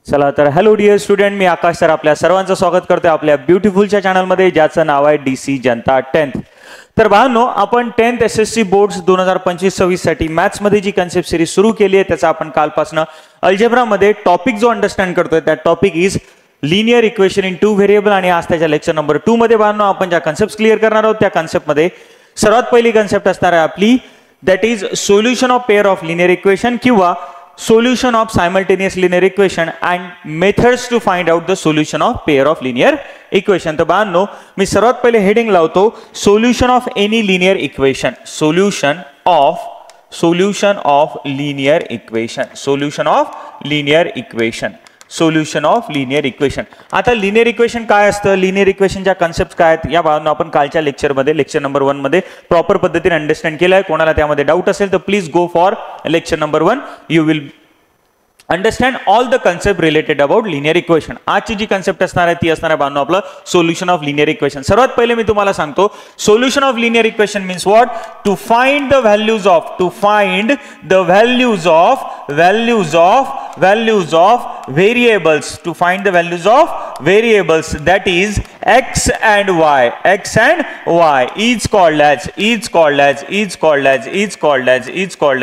चला तर hello dear student, मी आकाश sir आपल्या सर्वांचं स्वागत करतोय आपल्या ब्युटिफुलच्या चॅनलमध्ये, ज्याचं नाव आहे DC जनता 10th. तर बाळांनो, आपण 10th SSC बोर्ड्स 2025-26 साठी मॅथ्स मध्ये जी कन्सेप्ट सिरीज सुरू केली आहे त्याचा आपण कालपासून अल्जेब्रा मध्ये टॉपिक जो अंडरस्टँड करतोय त्या topic is linear equation in 2 variable. आणि आज त्याच्या लेक्चर नंबर 2 मध्ये बाळांनो आपण ज्या कन्सेप्ट क्लिअर करणार आहोत त्या कन्सेप्ट मध्ये सर्वात पहिली कन्सेप्ट असणार आहे आपली, that is solution of pair of linear equation किंवा solution of simultaneous linear equation and methods to find out the solution of pair of linear equation. तर बाळांनो, मी सर्वात पहिले हेडिंग लावतो solution of any linear equation. Solution of linear equation. Solution of linear equation. Solution of linear equation. आता linear equation काय असतं, linear इक्वेशनच्या concept काय आहेत या बाळांनो आपण कालच्या लेक्चरमध्ये लेक्चर नंबर 1 मध्ये प्रॉपर पद्धतीने अंडरस्टँड केलं आहे. कोणाला त्यामध्ये डाऊट असेल तर please go for lecture number 1. You will understand all the concept related about linear equation. आजची जी कन्सेप्ट असणार आहे ती असणार आहे बाळांनो आपलं सोल्युशन ऑफ लिनियर इक्वेशन. सर्वात पहिले मी तुम्हाला सांगतो solution of linear equation means what, to find the values of variables, to find the values of variables, that is x and y is called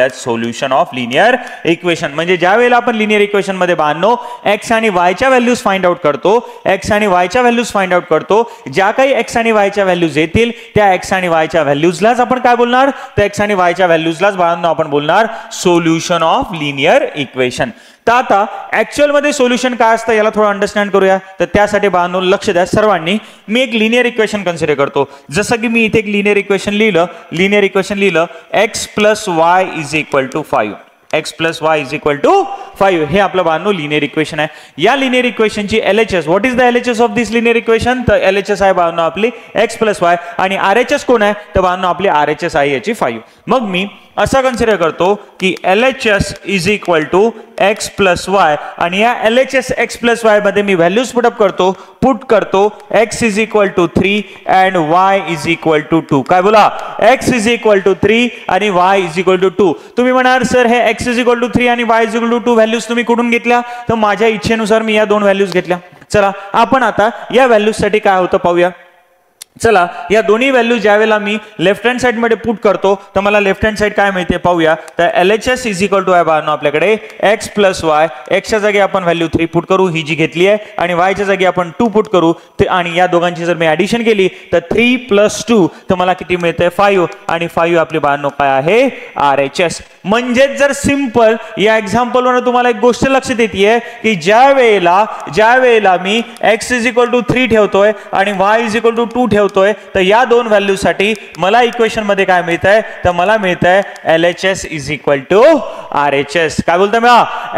as solution of linear equation. म्हणजे ज्या वेळेला आपण linear equation मध्ये बांधनो x आणि y च्या values find out करतो, ज्या काही x आणि y च्या व्हॅल्यूज येतील त्या x आणि y च्या व्हॅल्यूजलाच आपण काय बोलणार, तर x आणि y च्या व्हॅल्यूजलाच बाळांनो आपण बोलणार सोल्युशन ऑफ लिनियर इक्वेशन. तर आता ऍक्च्युअल मध्ये सोल्युशन काय असतं याला थोडं अंडरस्टँड करूया. तर त्यासाठी बाळांनो लक्ष द्या सर्वांनी. मी एक लिनियर इक्वेशन कन्सिडर करतो. जसं की मी इथे एक लिनियर इक्वेशन लिहिलं x + y = 5. x + y = 5 हे आपलं बाळांनो लिनियर इक्वेशन आहे. या लिनियर इक्वेशनची LHS, what is the LHS of this linear equation, तर LHS आहे बाळांनो आपली x + y आणि RHS कोण आहे तर बाळांनो आपली RHS आहे याची 5. मग मी असं कन्सिडर करतो की LHS = x + y आणि या LHS x + y मध्ये मी व्हॅल्यूज पुट करतो x = 3 and y = 2. काय बोला, x = 3 आणि y = 2. तुम्ही म्हणाल सर हे x = 3 आणि y = 2 व्हॅल्यूज तुम्ही कुठून घेतल्या, तर माझ्या इच्छेनुसार मी या दोन व्हॅल्यूज घेतल्या. चला आपण आता या व्हॅल्यूज साठी काय होतं पाहूया. चला या दोन्ही व्हॅल्यू ज्या वेळेला मी लेफ्ट हँड साइड मध्ये पुट करतो तर मला लेफ्ट हँड साइड काय मिळते पाहूया. तर LHS = आहे बाळांनो आपल्याकडे x + y. x च्या जागी आपण व्हॅल्यू 3 पुट करू, ही जी घेतली आहे, आणि y च्या जागी आपण 2 पुट करू. आणि या दोघांची जर मी ऍडिशन केली तर 3 + 2 तर मला किती मिळते 5. आणि 5 आपली बाळांनो काय आहे RHS. म्हणजे जर सिंपल या एक्झाम्पल वर तुम्हाला एक गोष्ट लक्षात येते की ज्या वेळेला मी x = 3 ठेवतोय आणि y = 2 ठेवतोय तर या दोन व्हॅल्यू साठी मला इक्वेशन मध्ये काय मिळतंय, तर मला मिळतंय LHS = RHS. काय बोलतोय मी,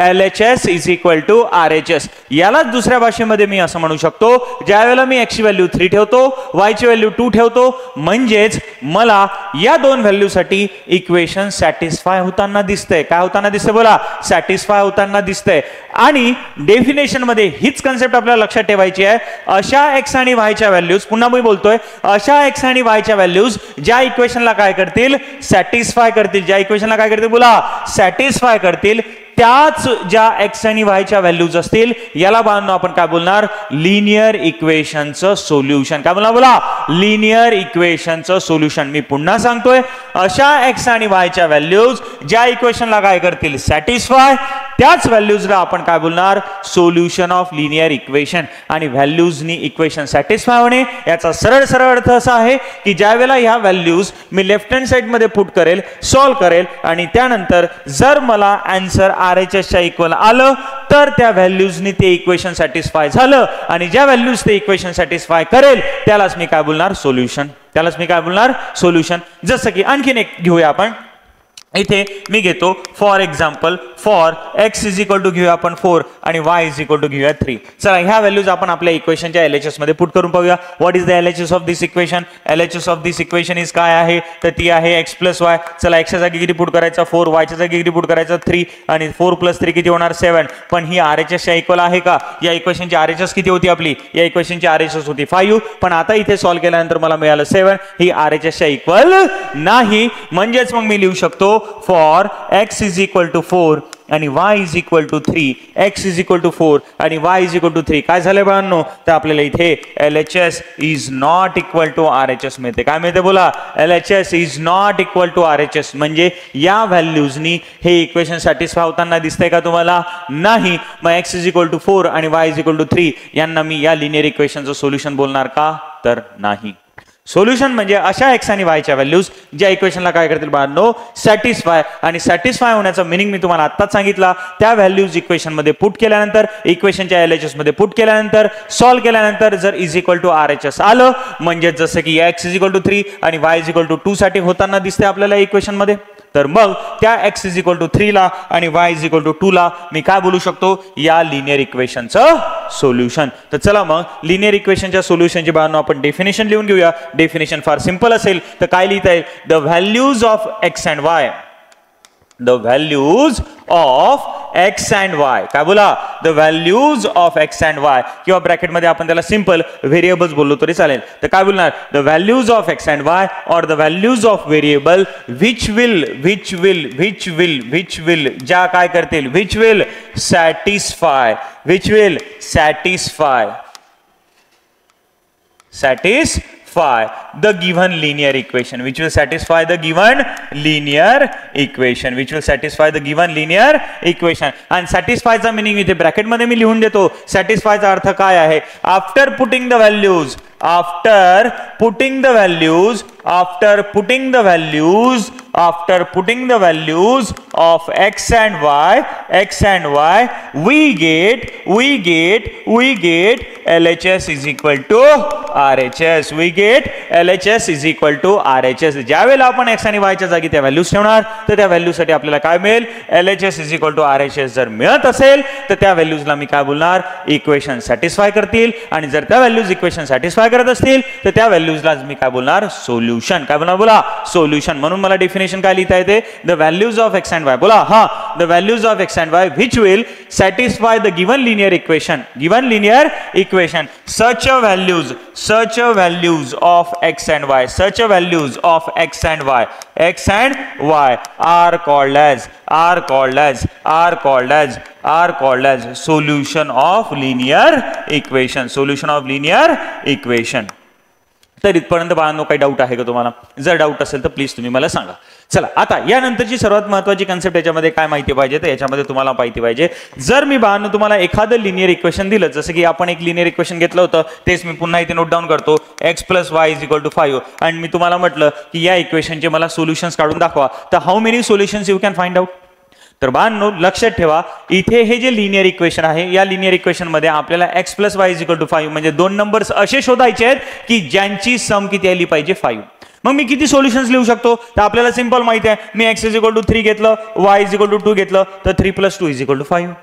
LHS = RHS. याला दुसऱ्या भाषेमध्ये मी असं म्हणू शकतो, ज्या वेळेला मी x ची व्हॅल्यू 3 ठेवतो, y ची व्हॅल्यू 2 ठेवतो, म्हणजेच मला या दोन व्हॅल्यू साठी इक्वेशन सॅटिस्फाय होताना दिसतंय. काय होताना दिसतंय बोला, सॅटिस्फाय होताना दिसतंय. आणि डेफिनेशन मध्ये हीच कन्सेप्ट आपल्याला लक्षात ठेवायची आहे. अशा x आणि y च्या व्हॅल्यूज, पुन्हा मी बोलतोय, अशा x आणि y च्या व्हॅल्यूज ज्या इक्वेशनला काय करतील, सॅटिस्फाय करतील. ज्या इक्वेशनला काय करतील बोला, सॅटिस्फाय करतील, त्याच ज्या x आणि y च्या व्हॅल्यूज असतील याला बाळांनो आपण काय बोलणार, लिनियर इक्वेशनचं सोल्युशन. काय बोलणार बोला, लिनियर इक्वेशनचं सोल्युशन. मी पुन्हा सांगतोय, अशा x आणि y च्या व्हॅल्यूज ज्या इक्वेशनला काय करतील, सॅटिस्फाय, त्याच व्हॅल्यूजला आपण काय बोलणार, सोल्युशन ऑफ लिनियर इक्वेशन. आणि व्हॅल्यूजनी इक्वेशन सॅटिस्फाय होणे याचा सरळ अर्थ असा आहे की ज्या वेळेला ह्या व्हॅल्यूज मी लेफ्ट हँड साइड मध्ये पुट करेल, सॉल्व करेल, आणि त्यानंतर जर मला आन्सर RHS च्या इक्वल आलं तर त्या व्हॅल्यूजनी ते इक्वेशन सॅटिस्फाय झालं. आणि ज्या व्हॅल्यूज ते इक्वेशन सॅटिस्फाय करेल त्यालाच मी काय बोलणार, सोल्युशन. जसं की आणखीन एक घेऊया आपण. इथे मी घेतो फॉर एक्झाम्पल, फॉर x घेऊया आपण 4 आणि y घेऊया 3. चला ह्या व्हॅल्यूज आपण आपल्या इक्वेशनच्या LHS मध्ये पुट करून पाहूया. What is the LHS of this equation, LHS of this equation is काय आहे, तर ती आहे x + y. चला x च्या जागी किती पुट करायचा 4, y च्या जागी किती पुट करायचा 3, आणि 4 + 3 किती होणार 7. पण ही RHS च्या इक्वल आहे का, या इक्वेशनची RHS किती होती आपली, या इक्वेशनची RHS होती 5, पण आता इथे सॉल्व केल्यानंतर मला मिळालं 7. ही RHS च्या इक्वल नाही. म्हणजेच मग मी लिहू शकतो for x = 4 आणि y is equal to 3, x is equal to 4 आणि y इज इक्वल टू 3, काय झालं बाळांनो, तर आपल्याला इथे LHS is not equal to RHS मिळते. काय मिळते बोला, LHS is not equal to RHS. म्हणजे या व्हॅल्यूजनी हे इक्वेशन सॅटिस्फाय होताना दिसतंय का तुम्हाला, नाही. मग x इज इक्वल टू 4 आणि y इज इक्वल टू 3 यांना मी या लिनियर इक्वेशनचं सोल्युशन बोलणार का, तर नाही. सोल्युशन म्हणजे अशा एक्स आणि वायच्या व्हॅल्यूज ज्या इक्वेशनला काय करतील बाळांनो, सॅटिस्फाय. आणि सॅटिस्फाय होण्याचं मिनिंग मी तुम्हाला आत्ताच सांगितला. त्या व्हॅल्यूज इक्वेशन मध्ये पुट केल्यानंतर, इक्वेशनच्या LHS मध्ये पुट केल्यानंतर, सॉल्व्ह केल्यानंतर जर इज इक्वल टू RHS आलं, म्हणजे जसं की x इज इक्वल टू 3 आणि y इज इक्वल टू 2 साठी होताना दिसते आपल्याला इक्वेशन मध्ये, तर मग त्या x इज इक्वल टू 3 ला आणि y इज इक्वल टू 2 ला मी काय बोलू शकतो, या लिनियर इक्वेशनचं सोल्युशन. तर चला मग लिनियर इक्वेशनच्या सोल्युशनची बाळांनो आपण डेफिनेशन लिहून घेऊया. डेफिनेशन फार सिंपल असेल, तर काय लिहिता येईल, the values of x and y, the values of x and y, काय बोला, the values of x and y, किंवा ब्रॅकेट मध्ये आपण त्याला सिंपल व्हेरिएबल्स बोललो तरी चालेल. तर काय बोलणार, the values of x and y और the values of variable which will ज्या काय करतील, which will satisfy the given linear equation, which will satisfy the given linear equation, and satisfy चा meaning इथे ब्रॅकेट मध्ये मी लिहून देतो. satisfy चा अर्थ काय आहे, after putting the values of x and y, we get LHS is equal to RHS. ज्या वेळेला आपण x आणि y च्या जागी त्या व्हॅल्यूज ठेवणार, तर त्या व्हॅल्यू साठी आपल्याला काय मिळेल, LHS is equal to RHS. जर मिळत असेल तर त्या व्हॅल्यूजला मी काय बोलणार, इक्वेशन सॅटिस्फाय करतील. आणि जर त्या व्हॅल्यूज इक्वेशन सॅटिस्फाय करत असतील तर त्या व्हॅल्यूजला मी काय बोलणार, सोल्युशन. काय बोलणार, बोला सोल्युशन. म्हणून मला डेफिनेशन काय लिहिता येते, the values of x and y, बोला हा, the values of x and y which will satisfy the given linear equation, such a values of x and y, x and y are called as solution of linear equation. तर इथपर्यंत बाळांनो काही doubt आहे का तुम्हाला? जर doubt असेल तर प्लीज तुम्ही मला सांगा. चला, आता यानंतरची सर्वात महत्त्वाची कन्सेप्ट याच्यामध्ये काय माहिती पाहिजे, तर याच्यामध्ये तुम्हाला माहिती पाहिजे, जर मी बाळांनो तुम्हाला एखादं लिनियर इक्वेशन दिलं, जसं की आपण एक लिनियर इक्वेशन घेतलं होतं, तेच मी पुन्हा इथे नोट डाऊन करतो, x + y = 5, आणि मी तुम्हाला म्हटलं की या इक्वेशनचे मला सोल्युशन्स काढून दाखवा, तर how many solutions you can find out. तर बाळांनो लक्षात ठेवा, इथे हे जे लिनियर इक्वेशन आहे, या लिनियर इक्वेशन मध्ये आपल्याला x + y = 5 म्हणजे दोन नंबर्स असे शोधायचे आहेत की ज्यांची सम किती आली पाहिजे, 5. मग मी किती सोल्युशन्स लिहू शकतो, तर आपल्याला सिंपल माहिती आहे, मी x = 3 घेतलं, y = 2 घेतलं, तर 3 + 2 = 5.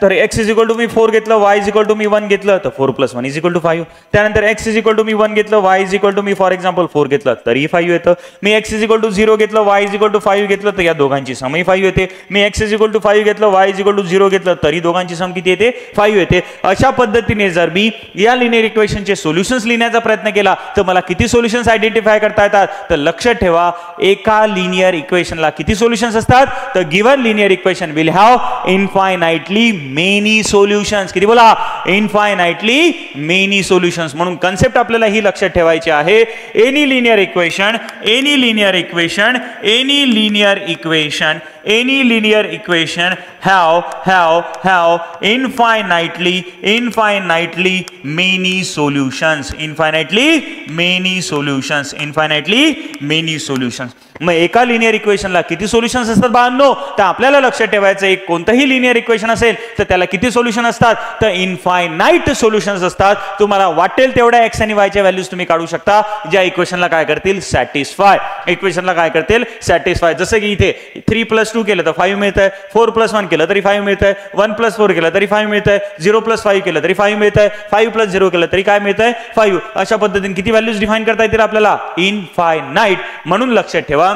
तर x = मी 4 घेतलं, y = मी 1 घेतलं, तर 4 + 1 = 5. त्यानंतर x = मी 1 घेतलं, y = मी फॉर एक्झाम्पल 4 घेतलं, तरी 5 येतं. मी x = 0 घेतलं, y = 5 घेतलं, तर या दोघांची समही 5 येते. मी x = 5 घेतलं, y = 0 घेतलं, तरी दोघांची सम किती येते, 5 येते. अशा पद्धतीने जर मी या लिनियर इक्वेशनचे सोल्युशन्स लिहिण्याचा प्रयत्न केला तर मला किती सोल्युशन्स आयडेंटिफाय करता येतात, तर लक्षात ठेवा, एका लिनियर इक्वेशनला किती सोल्युशन्स असतात, तर given linear equation will have infinitely many solutions. किती बोला, इनफायनाइटली मेनी सोल्युशन्स. म्हणून कन्सेप्ट आपल्याला ही लक्षात ठेवायची आहे, any linear equation have infinitely many solutions. मग एका लिनियर इक्वेशनला किती सोल्युशन्स असतात बाळांनो, तर आपल्याला लक्षात ठेवायचं, एक कोणतंही लिनियर इक्वेशन असेल तर त्याला किती सोल्युशन असतात, तर इनफायनाइट सोल्युशन्स असतात. तुम्हाला वाटेल तेवढ्या x आणि y च्या व्हॅल्यूज तुम्ही काढू शकता, ज्या इक्वेशनला काय करतील, सॅटिस्फाय. जसं की इथे 3 + 2 केलं तर 5 मिळतंय, 4 + 1 केलं तरी 5 मिळतंय, 1 + 4 केलं तरी 5 मिळतंय, 0 + 5 केलं तरी 5 मिळतंय, 5 + 0 केलं तरी काय मिळतंय, 5. अशा पद्धतीने किती व्हॅल्यूज डिफाइन करता येतील आपल्याला, इनफायनाइट. म्हणून लक्षात ठेवा,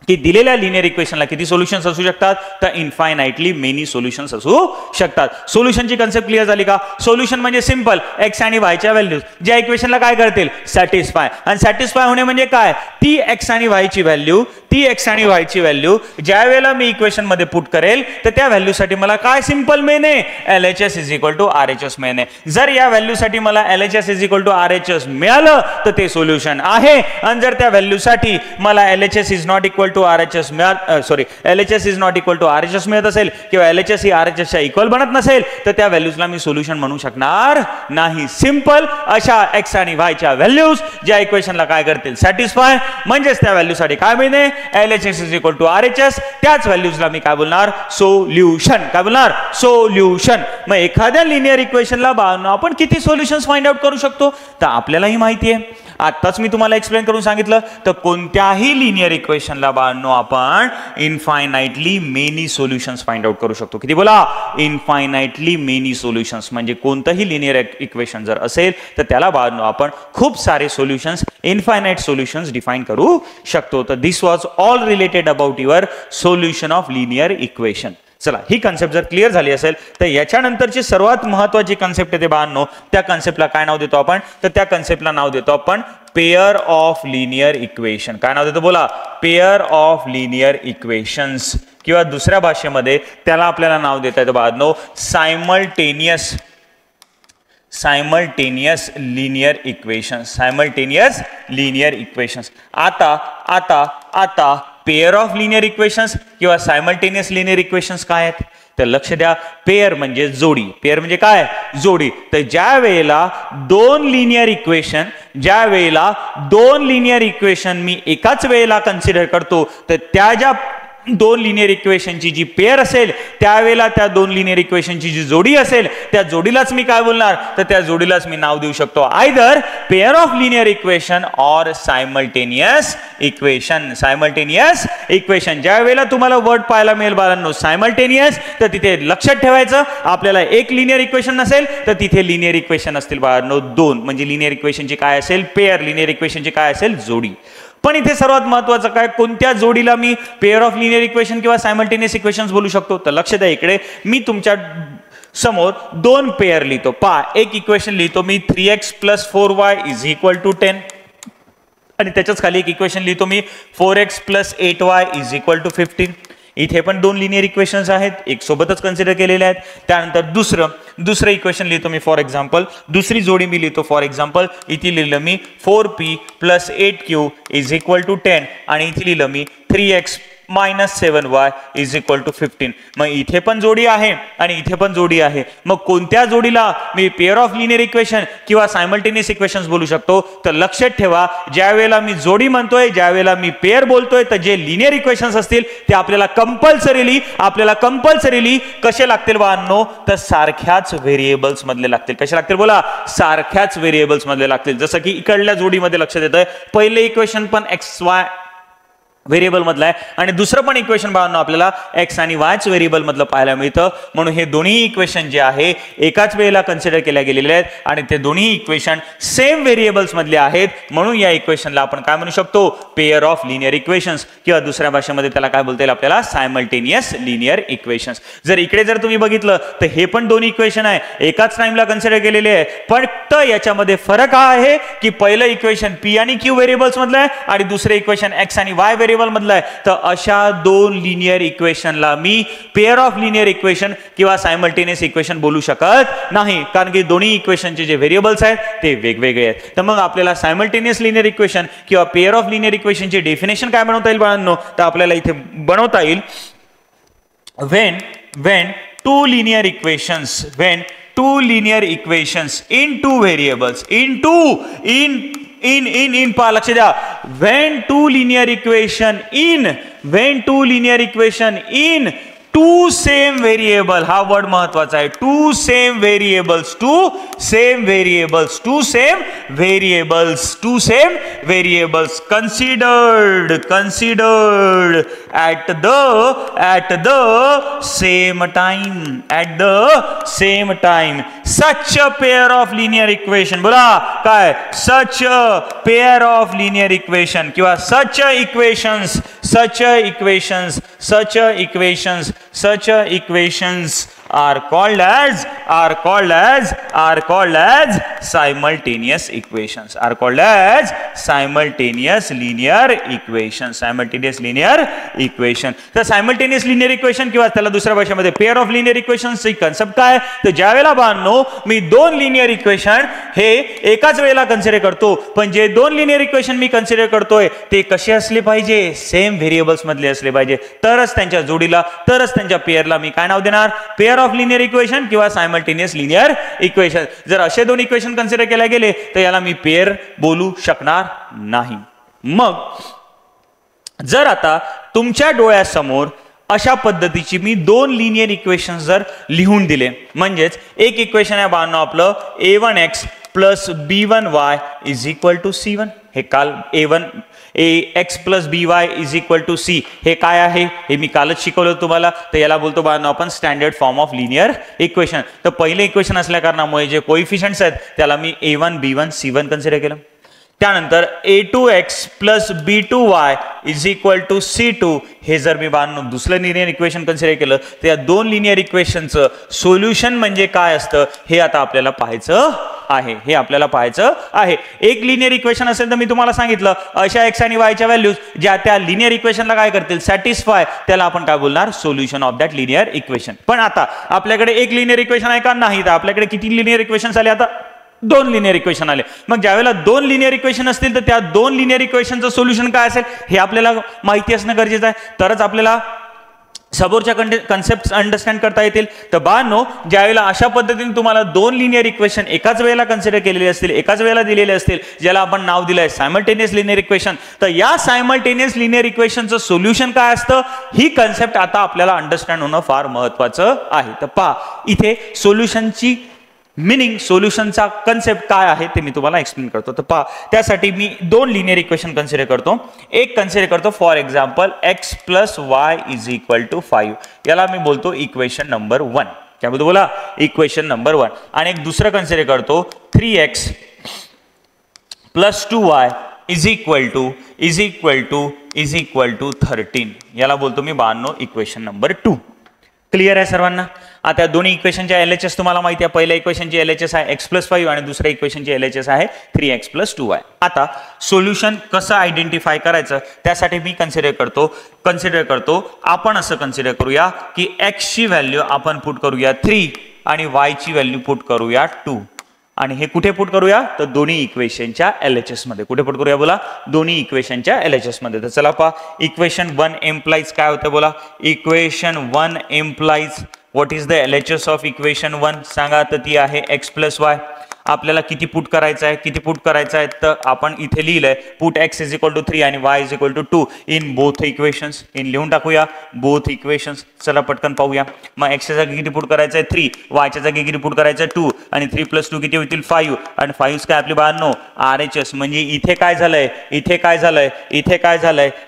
की दिलेल्या लिनियर इक्वेशनला किती सोल्युशन्स असू शकतात, तर इन्फायनाइटली मेनी सोल्युशन्स असू शकतात. सोल्युशनची कन्सेप्ट क्लिअर झाली का? सोल्युशन म्हणजे सिंपल एक्स आणि वायच्या व्हॅल्यूज ज्या इक्वेशनला काय करतील, सॅटिस्फाय. आणि सॅटिस्फाय होणे म्हणजे काय, ती एक्स आणि वायची व्हॅल्यू, ती एक्स आणि वायची व्हॅल्यू ज्या वेळेला मी इक्वेशन मध्ये पुट करेल तर त्या व्हॅल्यूसाठी मला काय सिंपल मिळणे, LHS is equal to RHS मिळणे. जर या व्हॅल्यूसाठी मला LHS is equal to RHS मिळालं तर ते सोल्युशन आहे. आणि जर त्या व्हॅल्यूसाठी मला LHS is not equal to RHS LHS is not equal to RHS मिळत असेल किंवा LHS ही RHS च्या इक्वल बनत नसेल तर त्या व्हॅल्यूजला मी सोल्युशन म्हणू शकणार नाही. सिंपल अशा एक्स आणि वायच्या व्हॅल्यूज ज्या इक्वेशनला काय करतील, सॅटिस्फाय, म्हणजेच त्या व्हॅल्यूसाठी काय मिळणे, LHS is equal to RHS. त्याच व्हॅल्यूजला मी काय बोलणार, सोल्युशन. काय बोलणार, सोल्युशन. मग एखाद्या लिनियर इक्वेशनला आपण किती सोल्युशन्स फाइंड आउट करू शकतो, तर आपल्यालाही माहिती आहे. आताच मी तुम्हाला एक्सप्लेन करून सांगितलं, तर कोणत्याही लिनियर इक्वेशनला आपण इनफायनाइटली मेनी सोल्युशन्स फाइंड आउट करू शकतो. किती बोला, इनफायनाइटली मेनी सोल्युशन्स. म्हणजे कोणतंही लिनियर इक्वेशन जर असेल तर त्याला आपण खूप सारे सोल्युशन्स, इनफायनाइट सोल्युशन्स डिफाइन करू शकतो. तर this was all related about your solution of linear equation. चला, ही कन्सेप्ट जर क्लिअर झाली असेल तर याच्यानंतरची सर्वात महत्वाची कन्सेप्ट येते बाळांनो. त्या कन्सेप्टला काय नाव देतो आपण, तर त्या कन्सेप्टला नाव देतो आपण पेअर ऑफ लिनियर इक्वेशन. काय नाव देतो बोला, पेअर ऑफ लिनियर इक्वेशन्स. किंवा दुसऱ्या भाषेमध्ये त्याला आपल्याला नाव देता येतं बाळांनो, simultaneous linear equations. Simultaneous linear equations. आता पेअर ऑफ लिनियर इक्वेशन्स किंवा सायमल्टेनियस लिनियर इक्वेशन्स काय आहेत, तर लक्ष द्या. पेअर म्हणजे जोडी. पेअर म्हणजे काय, जोडी. तर ज्या वेळेला दोन लिनियर इक्वेशन मी एकाच वेळेला कन्सिडर करतो तर त्या ज्या दोन लिनियर इक्वेशनची जी पेअर असेल त्यावेळेला त्या दोन लिनियर इक्वेशनची जी जोडी असेल त्या जोडीलाच मी काय बोलणार, तर त्या जोडीलाच मी नाव देऊ शकतो either pair of linear equation और सायमल्टेनियस इक्वेशन. सायमल्टेनियस इक्वेशन ज्या वेळेला तुम्हाला वर्ड पाहायला मिळेल बाळांनो सायमल्टेनियस, तर तिथे लक्षात ठेवायचं आपल्याला एक लिनियर इक्वेशन नसेल तर तिथे लिनियर इक्वेशन असतील बाळांनो दोन. म्हणजे लिनियर इक्वेशनची काय असेल, पेअर. लिनियर इक्वेशनची काय असेल, जोडी. पण इथे सर्वात महत्वाचं काय, कोणत्या जोडीला मी पेअर ऑफ लिनियर इक्वेशन किंवा सायमल्टेनियस इक्वेशन्स बोलू शकतो, तर लक्ष द्या. इकडे मी तुमच्या समोर दोन पेअर लिहितो. एक इक्वेशन लिहितो मी 3x + 4y = 10 आणि त्याच्याच खाली एक इक्वेशन लिहितो मी 4x + 8y = 15. इथे पण दोन लिनियर इक्वेशन्स आहेत, एक सोबतच कन्सिडर केलेले आहेत. त्यानंतर दुसरं इक्वेशन लिहितो मी. फॉर एक्झाम्पल दुसरी जोडी मी लिहितो. फॉर एक्झाम्पल इथे लिहिलं मी 4p + 8q = 10 आणि इथे लिहिलं मी 3x - 7y = 15. मग इथे पण जोडी आहे आणि इथे पण जोडी आहे. मग कोणत्या जोडीला मी पेअर ऑफ लिनियर इक्वेशन किंवा सायमल्टेनियस इक्वेशन्स बोलू शकतो, तर लक्षात ठेवा ज्या वेळेला मी जोडी म्हणतोय, ज्या वेळेला मी पेअर बोलतोय, तर जे लिनियर इक्वेशन्स असतील ते आपल्याला कंपल्सरीली कसे लागतील बाळांनो, तर सारख्याच व्हेरिएबल्स मधले लागतील. कसे लागतील बोला, सारख्याच व्हेरिएबल्स मधले लागतील. जसं की इकडल्या जोडीमध्ये लक्षात येतंय, पहिले इक्वेशन पण XY व्हेरिएबल मधला आहे आणि दुसरं पण इक्वेशन बाळांनो आपल्याला एक्स आणि वायच व्हेरिएबल मधलं पाहायला मिळतं. म्हणून हे दोन्ही इक्वेशन जे आहे एकाच वेळेला कन्सिडर केल्या गेलेले आहेत आणि ते दोन्ही इक्वेशन सेम व्हेरिएबल्स मधले आहेत. म्हणून या इक्वेशनला आपण काय म्हणू शकतो, पेअर ऑफ लिनियर इक्वेशन्स किंवा दुसऱ्या भाषेमध्ये त्याला काय बोलता येईल आपल्याला, सायमल्टेनियस लिनियर इक्वेशन्स. जर इकडे जर तुम्ही बघितलं तर हे पण दोन इक्वेशन आहे, एकाच टाइमला कन्सिडर केलेले आहे. फक्त याच्यामध्ये फरक हा आहे की पहिलं इक्वेशन P आणि Q व्हेरिएबल्स मधलं आहे आणि दुसरे इक्वेशन X आणि Y मधला आहे. तर अशा दोन लिनियर इक्वेशनला मी पेअर ऑफ लिनियर इक्वेशन किंवा सायमल्टेनियस इक्वेशन बोलू शकत नाही, कारण की दोन्ही इक्वेशनचे जे व्हेरिएबल्स आहेत ते वेगवेगळे आहेत. तर मग आपल्याला सायमल्टेनियस लिनियर इक्वेशन किंवा पेअर ऑफ लिनियर इक्वेशनची डेफिनेशन काय बनवता येईल बाळांनो, तर आपल्याला इथे बनवता येईल when two linear equations in two variables in पहा लक्ष द्या, when two linear equation in two same variable, हा वर्ड महत्वाचा आहे, two same variables considered at the same time such a pair of linear equation. बोला काय, such a pair of linear equation किंवा such a equations such equations are called as simultaneous equations, are called as simultaneous linear equation. तर simultaneous linear equation किंवा त्याला दुसऱ्या भाषेमध्ये pair of linear equations ची concept काय? तर ज्यावेळेला बांधनो मी दोन लिनियर इक्वेशन हे एकाच वेळेला कन्सिडर करतो, पण जे दोन लिनियर इक्वेशन मी कन्सिडर करतोय ते कसे असले पाहिजे? सेम व्हेरिएबल्स मधले असले पाहिजे, तरच त्यांच्या जोडीला, तरच त्यांच्या पेअरला मी काय नाव देणार? पेअर ऑफ लिनियर इक्वेशन किंवा सायमल्टेनियस लिनियर इक्वेशन. जर असे दोन इक्वेशन कन्सिडर केले गेले तर याला मी पेअर बोलू शकणार नाही. मग जर आता तुमच्या डोळ्यासमोर अशा पद्धतीची मी दोन लिनियर इक्वेशन जर लिहून दिले, म्हणजेच एक इक्वेशन आहे बांधणं आपलं a1x plus b1y is equal to c1. हे काल ax plus by is equal to c हे काय आहे हे मी कालच शिकवलं तुम्हाला. तर याला बोलतो बांधणं आपण standard form of linear equation. तर पहिले इक्वेशन असल्या कारणामुळे जे कोइफिशियंट्स आहेत त्याला मी a1 b1 c1 कन्सिडर केलं. त्यानंतर a2x plus b2y is equal to c2 हे जर मी बांधून दुसरं लिनियर इक्वेशन कन्सिडर केलं तर या दोन लिनियर इक्वेशनचं सोल्युशन म्हणजे काय असतं हे आता आपल्याला पाहायचं आहे. एक लिनियर इक्वेशन असेल तर मी तुम्हाला सांगितलं अशा x आणि y च्या व्हॅल्यूज ज्या त्या लिनियर इक्वेशनला काय करतील? सॅटिस्फाय, त्याला आपण काय बोलणार? Solution of that linear equation. पण आता आपल्याकडे एक लिनियर इक्वेशन आहे का? नाही. तर आपल्याकडे किती लिनियर इक्वेशन्स आले? आता दोन लिनियर इक्वेशन आले. मग ज्यावेळेला दोन लिनियर इक्वेशन असतील तर त्या दोन लिनियर इक्वेशनचं सोल्युशन काय असेल हे आपल्याला माहिती असणं गरजेचं आहे, तरच आपल्याला समोरच्या कन्सेप्ट अंडरस्टँड करता येतील. तर बाळांनो, ज्यावेळेला अशा पद्धतीने तुम्हाला दोन लिनियर इक्वेशन एकाच वेळेला कन्सिडर केलेले असतील, एकाच वेळेला दिलेले असतील, ज्याला आपण नाव दिलंय सायमल्टेनियस लिनियर इक्वेशन, तर या सायमल्टेनियस लिनियर इक्वेशनचं सोल्युशन काय असतं ही कन्सेप्ट आता आपल्याला अंडरस्टँड होणं फार महत्वाचं आहे. तर पहा इथे सोल्युशनची मीनिंग, सोल्युशनचा कन्सेप्ट काय आहे ते मी तुम्हाला एक्सप्लेन करतो. तर पहा त्यासाठी मी दोन लिनियर इक्वेशन कन्सिडर करतो. एक कन्सिडर करतो for example x plus y is equal to 5. याला मी बोलतो इक्वेशन नंबर 1. काय बोलतो? बोला इक्वेशन नंबर 1. आणि एक दुसरं कन्सिडर करतो 3x plus 2y is equal to 13. याला बोलतो मी 92 इक्वेशन नंबर 2. क्लियर आहे सर्वांना? आता दोन्ही इक्वेशनच्या LHS तुम्हाला माहिती आहे. पहिल्या इक्वेशनची LHS आहे x प्लस 5 आणि दुसऱ्या इक्वेशनची LHS आहे 3x प्लस 2y. आता सोल्युशन कसं आयडेंटिफाय करायचं त्यासाठी मी कन्सिडर करतो आपण असं कन्सिडर करूया की x ची व्हॅल्यू आपण पुट करूया 3 आणि y ची व्हॅल्यू पुट करूया 2. आणि हे कुठे पुट करूया? तर दोन्ही इक्वेशनच्या LHS मध्ये. कुठे पुट करूया? बोला दोन्ही इक्वेशनच्या LHS मध्ये. तर चला पहा इक्वेशन 1 एम्प्लाइज काय होतं? बोला equation 1 implies what is the LHS of equation 1? सांगा. तर ती आहे x प्लस y. आपल्याला किती पुट करायचं आहे? तर आपण इथे लिहिलंय put x is equal to 3 आणि y is equal to 2 in both equations. In लिहून टाकूया बोथ इक्वेशन्स. चला पटकन पाहूया. मग x च्या जागी किती पुट करायचं आहे? 3. y च्या जागी किती पुट करायचं आहे? 2. आणि 3 प्लस 2 किती होतील? 5. आणि 5 काय आपली बाळांनो? RHS. म्हणजे इथे काय झालंय?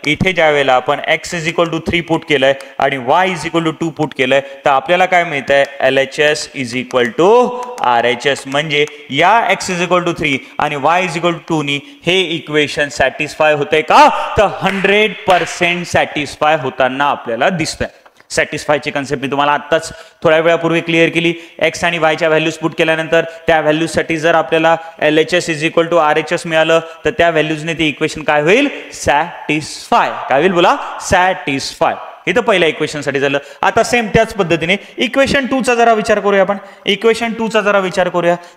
इथे ज्या वेळेला आपण x is equal to 3 put केलंय आणि y is equal to 2 put केलंय तर आपल्याला काय मिळतंय? LHS is equal to RHS. म्हणजे या x इज इक्वल टू 3 आणि y इज इक्वल टू 2 नी हे इक्वेशन सॅटिस्फाय होते का? तर 100% सॅटिस्फाय होताना आपल्याला दिसतंय. सॅटिस्फायची कन्सेप्ट मी तुम्हाला आत्ताच थोड्या वेळापूर्वी क्लिअर केली. x आणि y च्या व्हॅल्यूज पुट केल्यानंतर त्या व्हॅल्यूजसाठी जर आपल्याला LHS is equal to RHS मिळालं तर त्या व्हॅल्यूजने ते इक्वेशन काय होईल? सॅटिस्फाय. काय होईल? बोला सॅटिस्फाय. हे तर पहिल्या इक्वेशन साठी झालं. आता सेम त्याच पद्धतीने इक्वेशन 2 चा जरा विचार करूया आपण.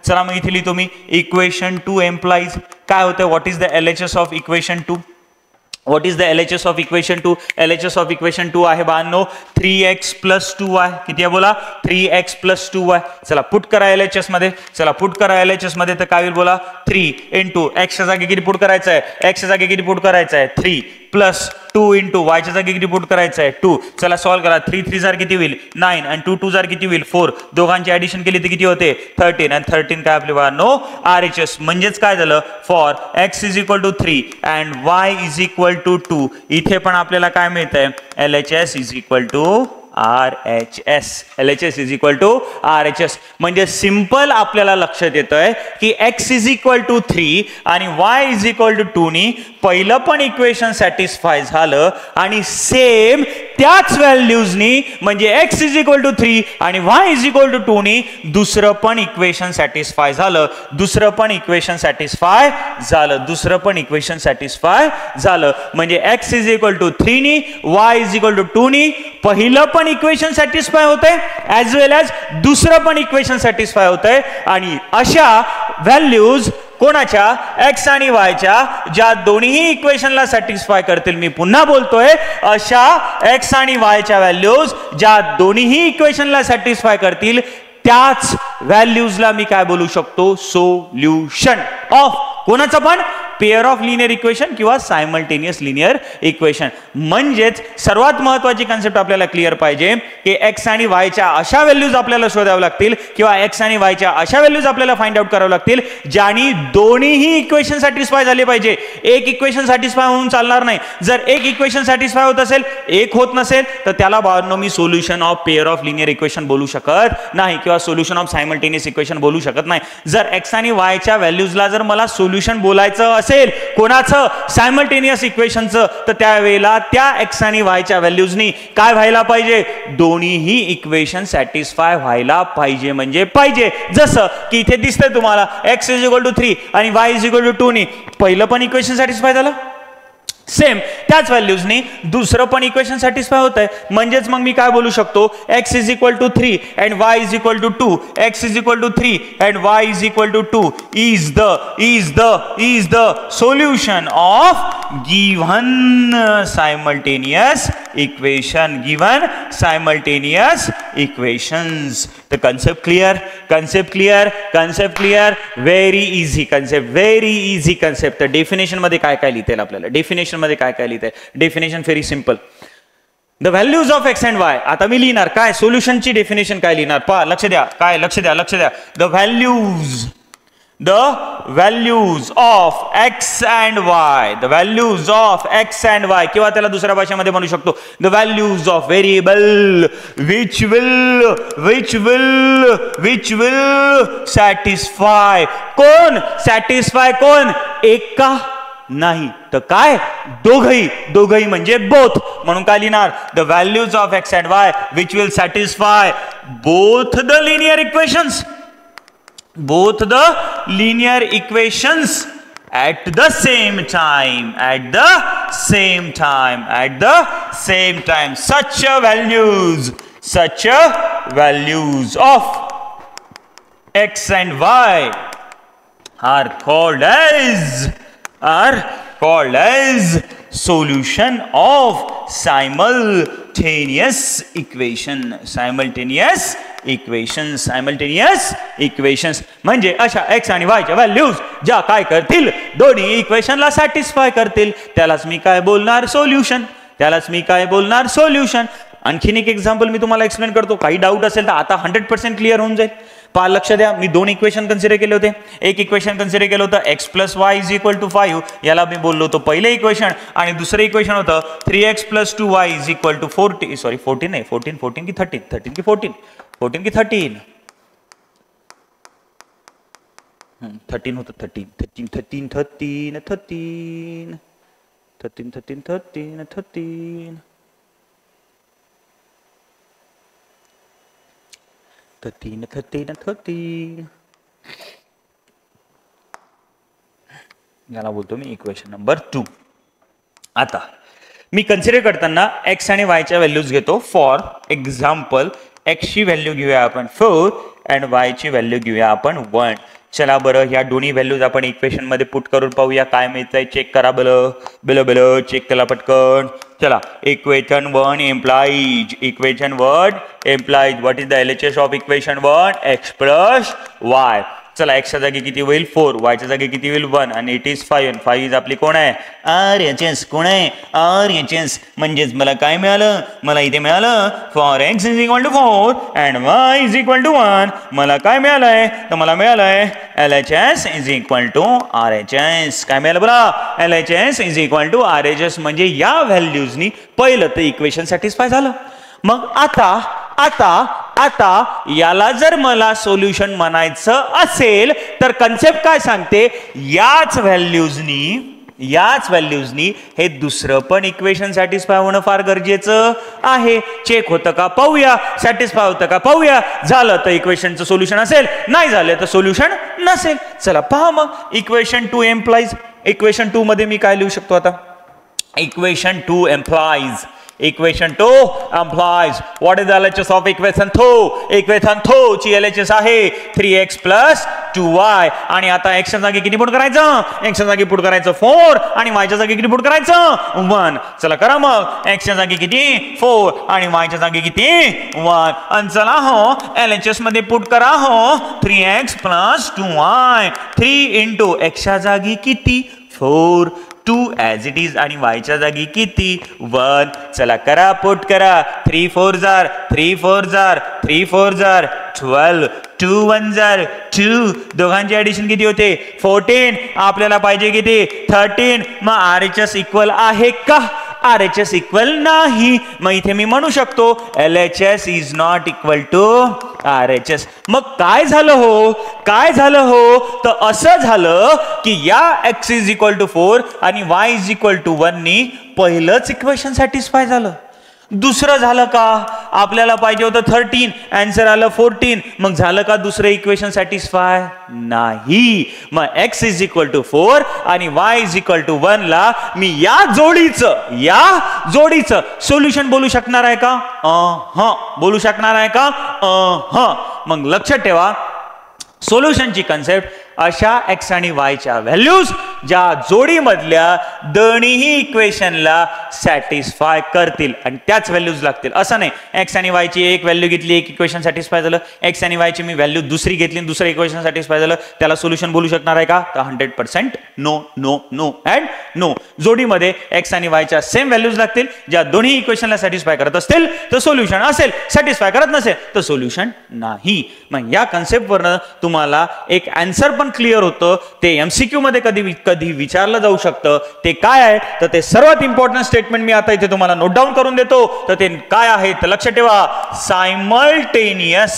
चला मग इथे लिहितो मी इक्वेशन 2 एम्प्लाइज काय होतं? What is the LHS of equation 2? LHS of equation 2 आहे बाळांनो 3x प्लस 2y. किती आहे? बोला 3x प्लस 2y. चला पुट करा LHS मध्ये. तर काय होईल? बोला 3 इंटू x च्या जागी किती पुट करायचं आहे? 3 प्लस 2 इंटू y च्या जागी किती पुट करायचं आहे? 2. चला सॉल्व करा. 3 3 जार किती होईल? 9 आणि 2 2 जार किती होईल? 4. दोघांची ऍडिशन केली तर किती होते? 13. आणि 13 काय आपली बाळांनो? RHS. म्हणजेच काय झालं? For x is equal to 3 and y is equal to 2 इथे पण आपल्याला काय मिळतंय? LHS is equal to RHS. म्हणजे सिंपल आपल्याला लक्षात येतंय की x इज इक्वल टू 3 आणि y इज इक्वल टू 2 नी पहिलं पण इक्वेशन सॅटिस्फाय झालं आणि सेम त्याच व्हॅल्यूजनी म्हणजे x इज इक्वल टू 3 आणि y इज इक्वल टू 2 नी दुसरं पण इक्वेशन सॅटिस्फाय झालं, दुसरं पण इक्वेशन सॅटिस्फाय झालं, दुसरं पण इक्वेशन सॅटिस्फाय झालं. म्हणजे x इज इक्वल टू 3 नी y इज इक्वल टू 2 नी पहिलं पण इक्वेशन सॅटिस्फाय होतंय ॲज वेल ॲज दुसरं पण इक्वेशन सॅटिस्फाय होतंय. आणि अशा व्हॅल्यूज कोणाच्या x आणि y च्या ज्या दोन्ही इक्वेशनला सॅटिस्फाय करतील, मी पुन्हा बोलतोय, अशा x आणि y च्या व्हॅल्यूज ज्या दोन्ही इक्वेशनला सॅटिस्फाय करतील त्याच व्हॅल्यूजला मी काय बोलू शकतो, सोल्युशन ऑफ कोणाचं पण पेअर ऑफ लिनियर इक्वेशन किंवा सायमल्टेनियस लिनियर इक्वेशन. म्हणजेच सर्वात महत्वाची कन्सेप्ट आपल्याला क्लिअर पाहिजे की x आणि y च्या अशा व्हॅल्यूज आपल्याला शोधाव्या लागतील किंवा x आणि y च्या अशा व्हॅल्यूज आपल्याला फाइंड आउट कराव्या लागतील ज्यानी दोन्हीही इक्वेशन सॅटिस्फाय झाले पाहिजे. एक इक्वेशन सॅटिस्फाय होऊन चालणार नाही. जर एक इक्वेशन सॅटिस्फाय होत असेल, एक होत नसेल, तर त्याला बाळांनो मी solution of pair of linear equation बोलू शकत नाही किंवा सोल्युशन ऑफ सायमल्टेनियस इक्वेशन बोलू शकत नाही. जर x आणि y च्या व्हॅल्यूजला जर मला सोल्युशन बोलायचं असेल कोणाचं, सायमल्टेनियस इक्वेशनचं, तर त्यावेळेला त्या x आणि y च्या व्हॅल्यूजनी काय व्हायला पाहिजे, दोन्हीही इक्वेशन सॅटिस्फाय व्हायला पाहिजे. म्हणजे पाहिजे जसं की इथे दिसतंय तुम्हाला x इज इक्वल टू 3 आणि y इज इक्वल टू 2 नी पहिलं पण इक्वेशन सॅटिस्फाय झालं, सेम त्याच व्हॅल्यूजनी दुसरं पण इक्वेशन सॅटिस्फाय होत आहे. म्हणजेच मग मी काय बोलू शकतो, x is equal to 3 and y is equal to 2, x is equal to 3 and y is equal to 2 is the solution of given simultaneous equation, given simultaneous equations. तर concept clear, very easy concept, very easy concept. तर definition मध्ये काय काय लिहिता येईल आपल्याला, definition मध्ये काय काय लिहिता येईल, definition very simple. The values of x and y. आता मी लिहिणार काय, सोल्युशनची डेफिनेशन काय लिहिणार, पहा, लक्ष द्या, काय, लक्ष द्या. the values of x and y, the values of x and y, किंवा त्याला दुसऱ्या भाषेमध्ये म्हणू शकतो the values of variable which will satisfy. कोण satisfy, कोण, एक का नाही तर काय, दोघही म्हणजे बोथ. म्हणून काय लिहिणार, the values of x and y which will satisfy both the linear equations at the same time, such a values of x and y are called as solution of simultaneous equations. म्हणजे अशा x आणि y च्या values ज्या काय करतील, दोन्ही इक्वेशनला satisfy करतील, त्यालाच मी काय बोलणार, सोल्युशन. आणखीन एक एक्झाम्पल मी तुम्हाला एक्सप्लेन करतो, काही डाऊट असेल तर आता 100% क्लिअर होऊन जाईल. पहा, लक्ष द्या, मी दोन इक्वेशन कन्सिडर केले होते. एक इक्वेशन कन्सिडर केलं होतं x plus y is equal to 5, याला मी बोललो होतो पहिलं इक्वेशन. आणि दुसरं इक्वेशन होतं 3x plus 2y is equal to 14 की 13 होतं, 13 याला बोलतो मी इक्वेशन नंबर 2. आता मी कन्सिडर करताना x आणि y च्या व्हॅल्यूज घेतो. फॉर एक्झाम्पल x ची व्हॅल्यू घेऊया आपण 4 अँड y ची व्हॅल्यू घेऊया आपण 1. चला बरं, ह्या दोन्ही व्हॅल्यूज आपण इक्वेशन मध्ये पुट करून पाहूया काय मिळतंय. चेक करा बलं चेक करा पटकन. चला, equation 1 implies what is the LHS of equation 1, x plus y. चला, x च्या जागी किती होईल 4, y च्या जागी किती होईल 1 आणि इट इज 5 आणि 5 इज आपली कोण आहे, RHS. कोण आहे, RHS. म्हणजेच मला काय मिळालं, मला इथे मिळालं for x is equal to 4 and y is equal to 1. मला काय मिळालंय, तर मला मिळालंय LHS is equal to RHS. काय मिळालं बघा, LHS is equal to RHS. म्हणजे या व्हॅल्यूजनी पहिलं तर इक्वेशन सॅटिस्फाय झालं. मग आता याला जर मला सोल्युशन म्हणायचं असेल तर कन्सेप्ट काय सांगते, याच व्हॅल्यूजनी याच व्हॅल्यूजनी हे दुसरं पण इक्वेशन सॅटिस्फाय होणं फार गरजेचं आहे. चेक होतं का पाहूया, सॅटिस्फाय होतं का पाहूया. झालं तर इक्वेशनचं सोल्युशन असेल, नाही झालं तर सोल्युशन नसेल. चला पहा मग इक्वेशन 2 एम्प्लॉईज. इक्वेशन 2 मध्ये मी काय लिहू शकतो आता? Equation 2 employees. Equation 2 implies what is the LHS of equation 2? Equation 2 ची LHS आहे 3x plus 2y. आणि आता x च्या जागी किती पुट करायचं? x च्या जागी पुट करायचं 4 आणि y च्या जागी किती पुट करायचं? 1. चला करा मग. x च्या जागी किती? 4 आणि y च्या जागी किती? 1. आणि चला हो LHS मध्ये पुट करा हो 3x plus 2y. 3 into x च्या जागी किती? 4. 2 as it is आणि y च्या जागी किती? 1. चला करा पुट करा. 3 4 जार 3 4 जार 3 4 जार 12. 2 1 जार 2. दोघांचे ऍडिशन किती होते? 14. आपल्याला पाहिजे किती? 13. मग RHS इक्वल आहे का? RHS इक्वल नाही. मग इथे मी म्हणू शकतो LHS is not equal to RHS. मग काय झालं हो? काय झालं हो? तर असं झालं की या x इज इक्वल टू 4 आणि y इज इक्वल टू 1 नी पहिलंच इक्वेशन सॅटिस्फाय झालं. दुसरं झालं का? आपल्याला पाहिजे होतं 13, आन्सर आलं 14. मग झालं का दुसरं इक्वेशन सॅटिस्फाय? नाही. मग x इज इक्वल टू 4 आणि y इज इक्वल टू 1 ला मी या जोडीचं सोल्युशन बोलू शकणार आहे का? बोलू शकणार आहे का? मग लक्षात ठेवा सोल्युशनची कन्सेप्ट अशा x आणि y च्या व्हॅल्यूज ज्या जोडीमधल्या दोन्ही इक्वेशनला सॅटिस्फाय करतील आणि त्याच व्हॅल्यूज लागतील. असं नाही x आणि y ची एक व्हॅल्यू घेतली, एक इक्वेशन सॅटिस्फाय झालं. x आणि y ची मी व्हॅल्यू दुसरी घेतली, दुसरं इक्वेशन सॅटिस्फाय झालं. त्याला सोल्युशन बोलू शकणार आहे का? तर 100% no no no and no. जोडीमध्ये x आणि y च्या सेम व्हॅल्यूज लागतील ज्या दोन्ही इक्वेशनला सॅटिस्फाय करत असतील तर सोल्युशन असेल, सॅटिस्फाय करत नसेल तर सोल्युशन नाही. मग या कन्सेप्टवरनं तुम्हाला एक आन्सर पण क्लिअर होतं. ते MCQ मध्ये कधी विचारलं जाऊ शकतं. ते काय आहे? तर ते सर्वात इम्पॉर्टंट स्टेटमेंट मी आता इथे तुम्हाला नोट डाऊन करून देतो. तर ते काय आहे तर लक्षात ठेवा. Simultaneous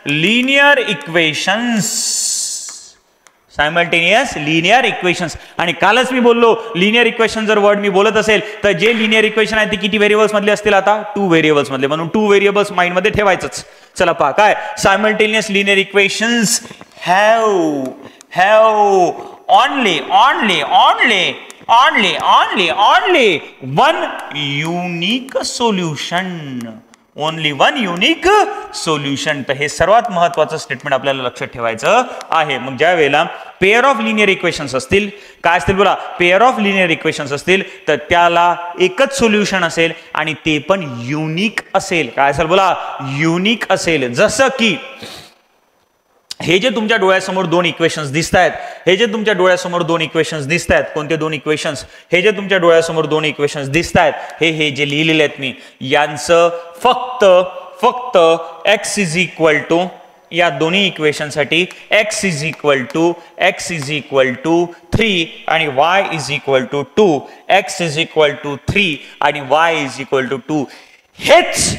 linear equations. Simultaneous linear equations. आणि कालच मी बोललो लिनियर इक्वेशन जर वर्ड मी बोलत असेल तर जे लिनियर इक्वेशन आहे ते किती व्हेरिएबल्स मधले असतील? आता 2 व्हेरिएबल्स मधले. म्हणून 2 व्हेरिएबल्स माइंड मध्ये ठेवायचंच. चला पहा काय simultaneous linear equations have only one unique solution. Only one unique solution. तर हे सर्वात महत्वाचं स्टेटमेंट आपल्याला लक्षात ठेवायचं आहे. मग ज्या वेळेला पेअर ऑफ लिनियर इक्वेशन्स असतील, काय असतील बोला? पेअर ऑफ लिनियर इक्वेशन्स असतील तर त्याला एकच सोल्युशन असेल आणि ते पण युनिक असेल. काय असेल बोला? युनिक असेल. जसं की हे जे तुमच्या डोळ्यासमोर दोन इक्वेशन्स दिसतायत, कोणते दोन इक्वेशन्स? हे जे तुमच्या डोळ्यासमोर दोन इक्वेशन्स दिसतायत, हे जे लिहिलेले आहेत मी, यांचं फक्त x इज इक्वल टू, या दोन्ही इक्वेशनसाठी x इज इक्वल टू 3 आणि y is equal to 2. x is equal to 3 आणि y इज इक्वल टू 2. हेच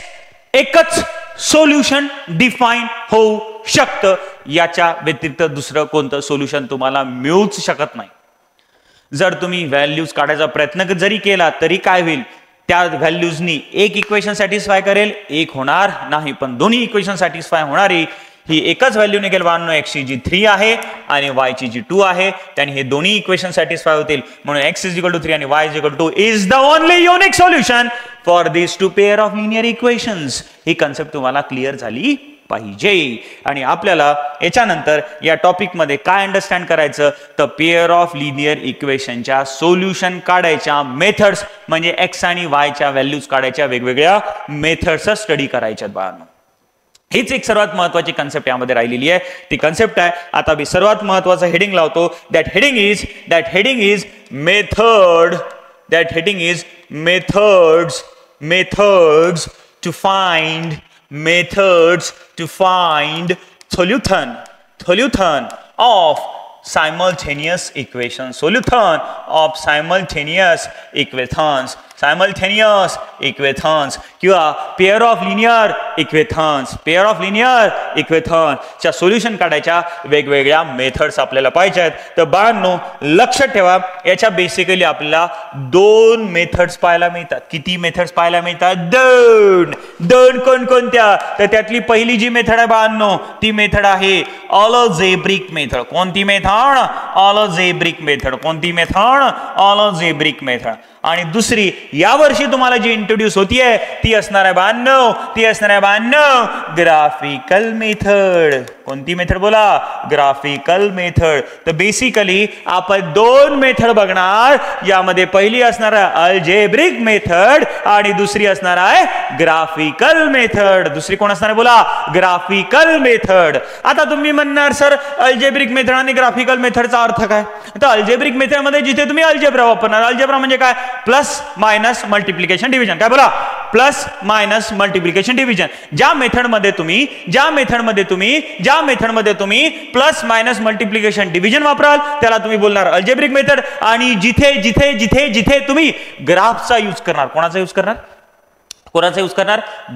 एकच सोल्युशन डिफाइन होऊ शकतं. याच्या व्यतिरिक्त दुसरं कोणतं सोल्युशन तुम्हाला मिळूच शकत नाही. जर तुम्ही व्हॅल्यूज काढायचा प्रयत्न जरी केला तरी काय होईल? त्या व्हॅल्यूजनी एक इक्वेशन सॅटिस्फाय करेल, एक होणार नाही. पण दोन्ही इक्वेशन सॅटिस्फाय होणारी ही एकच व्हॅल्यू निघेल. x ची जी 3 आहे आणि y ची जी 2 आहे, त्याने हे दोन्ही इक्वेशन सॅटिस्फाय होतील. म्हणून x इज इक्वल टू 3 आणि y is equal to 2 is the only unique solution for this two pair of linear equations. ही कन्सेप्ट तुम्हाला क्लिअर झाली पाहिजे. आणि आपल्याला याच्यानंतर या टॉपिक मध्ये काय अंडरस्टँड करायचं तर पेअर ऑफ लिनियर इक्वेशनच्या सोल्युशन काढायच्या मेथड्स, म्हणजे x आणि y च्या व्हॅल्यूज काढायच्या वेगवेगळ्या मेथड्स स्टडी करायच्यात बाळांनो. हीच एक सर्वात महत्वाची कन्सेप्ट यामध्ये राहिलेली आहे. ती कन्सेप्ट आहे, आता मी सर्वात महत्वाचं हेडिंग लावतो. That heading is method. That heading is methods to find solution of simultaneous equations. Simultaneous equations किंवा पेअर ऑफ लिनियर इक्वेथन्सच्या सोल्युशन काढायच्या वेगवेगळ्या मेथड्स आपल्याला पाहिजे आहेत. तर बाळांनो लक्षात ठेवा, याच्या बेसिकली आपल्याला दोन मेथड्स पाहायला मिळतात. किती मेथड्स पाहायला मिळतात? दोन कोणकोणत्या? तर त्यातली पहिली जी मेथड आहे बाळांनो, ती मेथड आहे अलजेब्रिक मेथड. कोणती मेथड? Algebraic method. कोणती मेथड? Algebraic method. आणि दुसरी यावर्षी तुम्हाला जी इंट्रोड्यूस होतीये ती असणार आहे बाळांनो, ग्राफिकल मेथड. कोणती मेथड बोला? Graphical method. तर बेसिकली आपण दोन मेथड बघणार. यामध्ये पहिली असणार आहे अल्जेब्रिक मेथड आणि दुसरी असणार आहे ग्राफिकल मेथड. दुसरी कोण असणार आहे बोला? Graphical method. आता तुम्ही म्हणणार सर अल्जेब्रिक मेथड आणि ग्राफिकल मेथडचा अर्थ काय? तर अल्जेब्रिक मेथड मध्ये जिथे तुम्ही अल्जेब्रा वापरणार, अल्जेब्रा म्हणजे काय? Plus minus multiplication division. काय बोला? Plus minus multiplication division. ज्या मेथड मध्ये तुम्ही प्लस मायनस मल्टिप्लिकेशन डिव्हिजन वापराल त्याला तुम्ही बोलणार अल्जेब्रिक मेथड. आणि जिथे तुम्ही ग्राफचा यूज करणार, कोणाचा यूज करणार?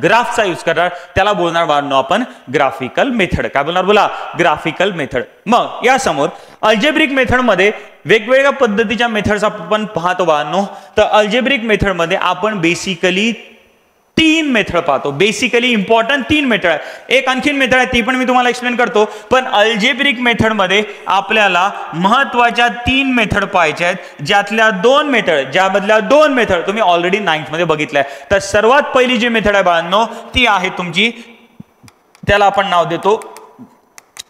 ग्राफचा यूज करणार, त्याला बोलणार बाळांनो आपण ग्राफिकल मेथड. काय बोलणार? बोला ग्राफिकल मेथड. मग या समोर अल्जेब्रिक मेथड मध्ये वेगवेगळ्या पद्धतीच्या मेथड्स आपण पाहतो बाळांनो. तर अल्जेब्रिक मेथड मध्ये आपण बेसिकली 3 मेथड पाहतो. बेसिकली इम्पॉर्टंट 3 मेथड आहे. एक आणखीन मेथड आहे ती पण मी तुम्हाला एक्सप्लेन करतो. पण अल्जेब्रिक मेथड मध्ये आपल्याला महत्वाच्या 3 मेथड पाहायच्या आहेत, ज्यामधल्या दोन मेथड तुम्ही ऑलरेडी 9th मध्ये बघितल्या. तर सर्वात पहिली जी मेथड आहे बाळांनो ती आहे तुमची, त्याला आपण नाव देतो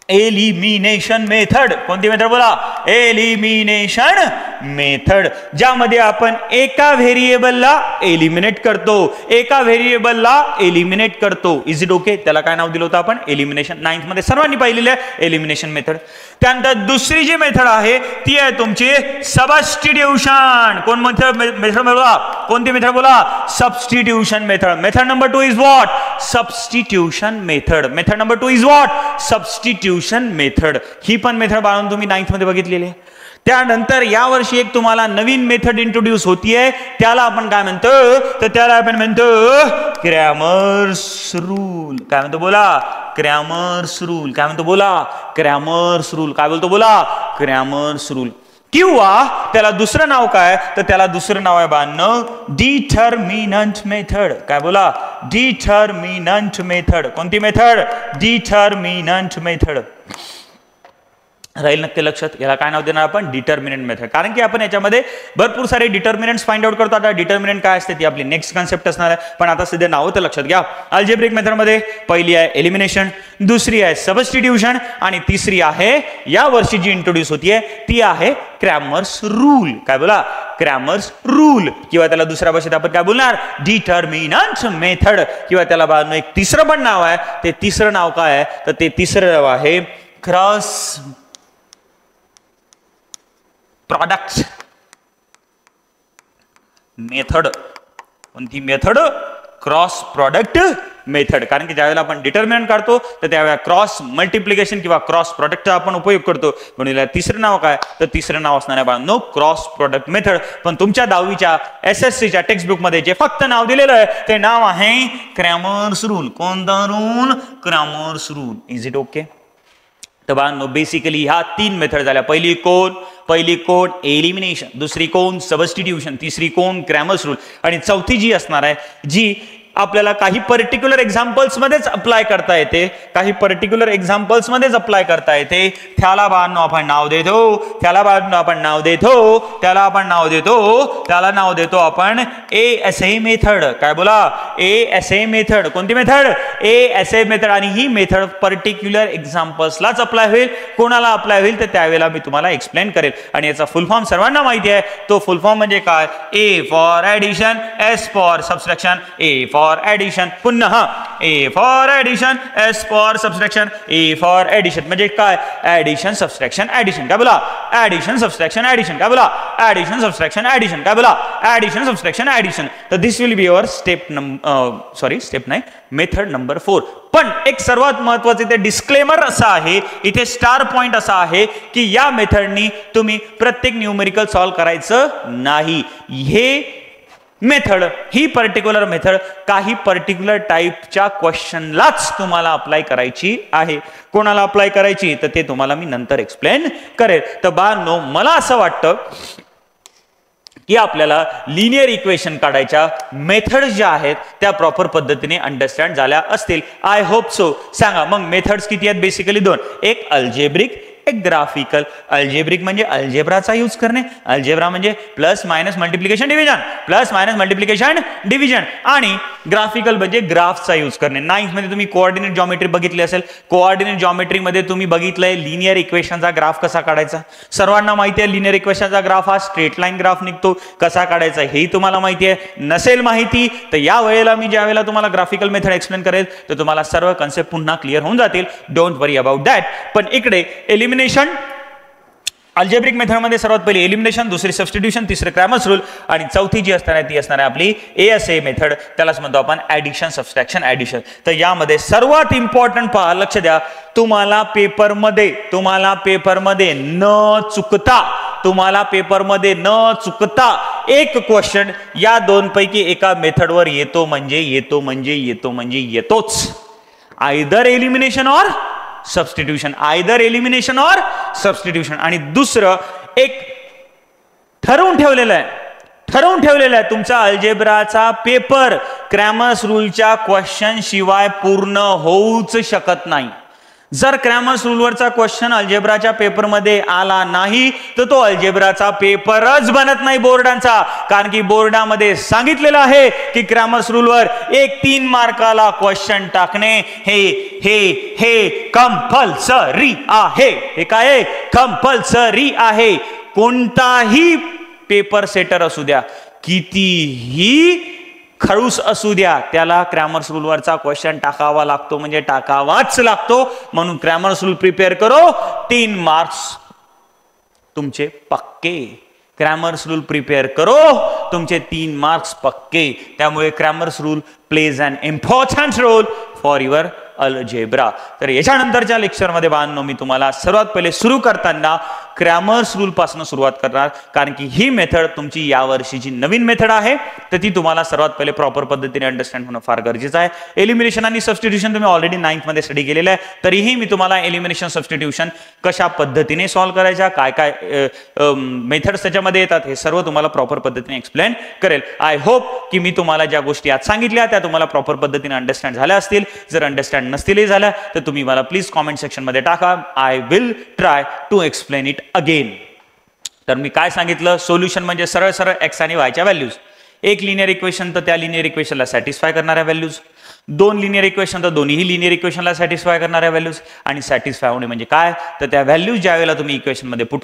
एलिमिनेशन मेथड. कोणती मेथड बोला? Elimination method. ज्यामध्ये आपण एका व्हेरिएबलला एलिमिनेट करतो. Is it okay? त्याला काय नाव दिलं होतं आपण? एलिमिनेशन. 9th मध्ये सर्वांनी पाहिलेलं आहे एलिमिनेशन मेथड. त्यानंतर दुसरी जी मेथड आहे ती आहे तुमची सबस्टिट्यूशन. कोणती मेथड बोला? Substitution method. Method number 2 is what? Substitution method. ही पण मेथड बाळगून तुम्ही 9th मध्ये बघितलेली आहे. त्यानंतर यावर्षी एक तुम्हाला नवीन मेथड इंट्रोड्यूस होतीये, त्याला आपण काय म्हणतो? तर त्याला आपण म्हणतो क्रॅमर्स रूल. काय म्हणतो बोला? Cramer's rule. काय म्हणतो बोला? Cramer's rule. काय बोलतो बोला? Cramer's rule. किंवा त्याला दुसरं नाव काय? तर त्याला दुसरं नाव आहे बाळांनो डिटर्मिनंट मेथड. काय बोला? Determinant method. कोणती मेथड? Determinant method. राहील नक्की लक्षात. याला काय नाव देणार आपण? Determinant method. कारण की आपण याच्यामध्ये भरपूर सारे डिटर्मिनंट्स फाइंड आउट करतो. आता डिटर्मिनंट काय असते ती आपली नेक्स्ट कॉन्सेप्ट असणार आहे, पण आता सध्या नाव तर लक्षात घ्या. अल्जेब्रिक मेथड मध्ये पहिली आहे एलिमिनेशन, दुसरी आहे सबस्टिट्यूशन आणि तिसरी आहे या वर्षी जी इंट्रोड्यूस होतीये ती आहे क्रॅमर्स रूल. काय बोला? Cramer's rule. किंवा त्याला दुसऱ्या भाषेत आपण काय बोलणार? Determinant method. किंवा त्याला एक तिसरं पण नाव आहे. ते तिसरं नाव काय आहे? तर ते तिसरं नाव आहे क्रॉस प्रोडक्ट मेथड. कोणती मेथड? Cross product method. कारण की ज्यावेळेला आपण डिटर्मिनंट काढतो तर त्यावेळेला क्रॉस मल्टिप्लिकेशन किंवा क्रॉस प्रोडक्टचा आपण उपयोग करतो. म्हणून तिसरं नाव काय? तर तिसरं नाव असणार आहे बाळांनो क्रॉस प्रोडक्ट मेथड. पण तुमच्या 10वीच्या SSCच्या टेक्स्ट बुक मध्ये जे फक्त नाव दिलेलं आहे ते नाव आहे क्रॅमर्स रूल. कोणता rule? Cramer's rule. Is it okay? तर बाळांनो बेसिकली ह्या 3 मेथड झाल्या. पहिली कोण? एलिमिनेशन. दुसरी कोण? सबस्टिट्यूशन. तिसरी कोण? Cramer's rule. आणि चौथी जी असणार आहे जी आपल्याला काही पर्टिक्युलर एक्झाम्पल्स मध्येच अप्लाय करता येते, त्याला आपण नाव देतो आपण ASA मेथड. काय बोला? ASA method. कोणती मेथड? ASA method. आणि ही मेथड पर्टिक्युलर एक्झाम्पल्सलाच अप्लाय होईल. कोणाला अप्लाय होईल तर त्यावेळेला मी तुम्हाला एक्सप्लेन करेल. आणि याचा फुल फॉर्म सर्वांना माहिती आहे. तो फुल फॉर्म म्हणजे काय? A for addition, S for subtraction, A for addition. पुन्हा A for addition, S for subtraction, A for addition. म्हणजे काय? Addition subtraction addition. काय बोला? Addition subtraction addition. काय बोला? Addition subtraction addition. काय बोला? Addition subtraction addition. तर this will be your method number 4. पण एक सर्वात महत्वाचे ते डिस्क्लेमर असा आहे, इथे स्टार पॉइंट असा आहे की या मेथडनी तुम्ही प्रत्येक न्यूमेरिकल सॉल्व्ह करायचं नाही. हे मेथड, ही पर्टिक्युलर मेथड काही पर्टिक्युलर टाईपच्या क्वेश्चनलाच तुम्हाला अप्लाय करायची आहे. कोणाला अप्लाय करायची तर ते तुम्हाला मी नंतर एक्सप्लेन करेल. तर बाळांनो, मला असं वाटतं की आपल्याला लिनियर इक्वेशन काढायच्या मेथड ज्या आहेत त्या प्रॉपर पद्धतीने अंडरस्टँड झाल्या असतील. I hope so. सांगा मग मेथड्स किती आहेत? बेसिकली दोन. एक अल्जेब्रिक, एक ग्राफिकल. अल्जेब्रिक म्हणजे अल्जेब्राचा यूज करणे. अल्जेब्रा म्हणजे plus minus multiplication division, plus minus multiplication division. आणि ग्राफिकल म्हणजे ग्राफचा यूज करणे. 9th मध्ये तुम्ही कोऑर्डिनेट जॉमेट्री बघितली असेल. कोऑर्डिनेट जॉमेट्री मध्ये तुम्ही बघितलंय लिनियर इक्वेशनचा ग्राफ कसा काढायचा. सर्वांना माहिती आहे लिनियर इक्वेशनचा ग्राफ हा स्ट्रेट लाईन ग्राफ निघतो. कसा काढायचा हेही तुम्हाला माहिती आहे. नसेल माहिती तर या वेळेला मी ज्या वेळेला तुम्हाला ग्राफिकल मेथड एक्सप्लेन करेल तर तुम्हाला सर्व कन्सेप्ट पुन्हा क्लिअर होऊन जातील. Don't worry about that. पण इकडे एलिमिनेशन, अल्जेब्रिक मेथड मध्ये सर्वात पहिली एलिमिनेशन, दुसरी सबस्टिट्यूशन, तिसरी क्रॅमर्स रूल आणि चौथी जी असणार आहे ती असणार आहे आपली ASA मेथड. त्यालाच म्हणतो आपण ऍडिशन, सबस्ट्रॅक्शन, ऍडिशन. तर यामध्ये सर्वात इम्पॉर्टंट पहा, लक्ष द्या, तुम्हाला पेपरमध्ये न चुकता एक क्वेश्चन या दोन पैकी एका मेथडवर येतोच. आयदर एलिमिनेशन और सबस्टिट्यूशन, आयदर एलिमिनेशन और सबस्टिट्यूशन. आणि दुसरं एक ठरवून ठेवलेलं आहे तुमचा अल्जेब्राचा पेपर क्रॅमर्स रूलच्या क्वेश्चन शिवाय पूर्ण होऊच शकत नाही. जर क्रॅमर्स रूलवरचा क्वेश्चन अल्जेब्राच्या पेपरमध्ये आला नाही तर तो अल्जेब्राचा पेपरच बनत नाही बोर्डांचा. कारण की बोर्डामध्ये सांगितलेलं आहे की क्रॅमर्स रूलवर एक 3 मार्काला क्वेश्चन टाकणे हे कंपल्सरी आहे. हे काय कंपल्सरी आहे. कोणताही पेपर सेटर असू द्या, कितीही खडूस असू द्या, त्याला क्रॅमर्स रूलवरचा क्वेश्चन टाकावा लागतो, म्हणजे टाकावाच लागतो. म्हणून क्रॅमर्स रूल प्रिपेअर करो, 3 मार्क्स तुमचे पक्के. क्रॅमर्स रूल प्रिपेअर करो, तुमचे 3 मार्क्स पक्के. त्यामुळे Cramer's rule plays an important role for your algebra. तर याच्यानंतरच्या लेक्चरमध्ये बाळांनो मी तुम्हाला सर्वात पहिले सुरू करताना क्रॅमर्स रूल पासून सुरुवात करणार, कारण की ही मेथड तुमची या वर्षीची नवीन मेथड आहे. तर ती तुम्हाला सर्वात पहिले प्रॉपर पद्धतीने अंडरस्टँड होणं फार गरजेचं आहे. एलिमिनेशन आणि सबस्टिट्यूशन तुम्ही ऑलरेडी 9th मध्ये स्टडी केलेलं आहे. तरीही मी तुम्हाला एलिमिनेशन, सबस्टिट्यूशन कशा पद्धतीने सॉल्व्ह करायच्या, काय काय मेथड्स त्याच्यामध्ये येतात, हे सर्व तुम्हाला प्रॉपर पद्धतीने एक्सप्लेन करेल. आय होप की मी तुम्हाला ज्या गोष्टी आज सांगितल्या त्या तुम्हाला प्रॉपर पद्धतीने अंडरस्टँड झाल्या असतील. जर अंडरस्टँड नसतीलही झाल्या तर तुम्ही मला प्लीज कॉमेंट सेक्शन मध्ये टाका. I will try to explain it again. तर मी काय सांगितलं, सोल्युशन म्हणजे सरळ सरळ एक्स आणि वायच्या व्हॅल्यूज. एक लिनियर इक्वेशन तर त्या लिनियर इक्वेशनला सॅटिस्फाय करणाऱ्या व्हॅल्यूज, 2 लिनियर इक्वेशन तर दोन्ही लिनियर इक्वेशनला सॅटिस्फाय करणाऱ्या व्हॅल्यूज. आणि सॅटिस्फाय होणे म्हणजे काय, तर त्या व्हॅल्यूज ज्या वेळेला तुम्ही इक्वेशनमध्ये पुट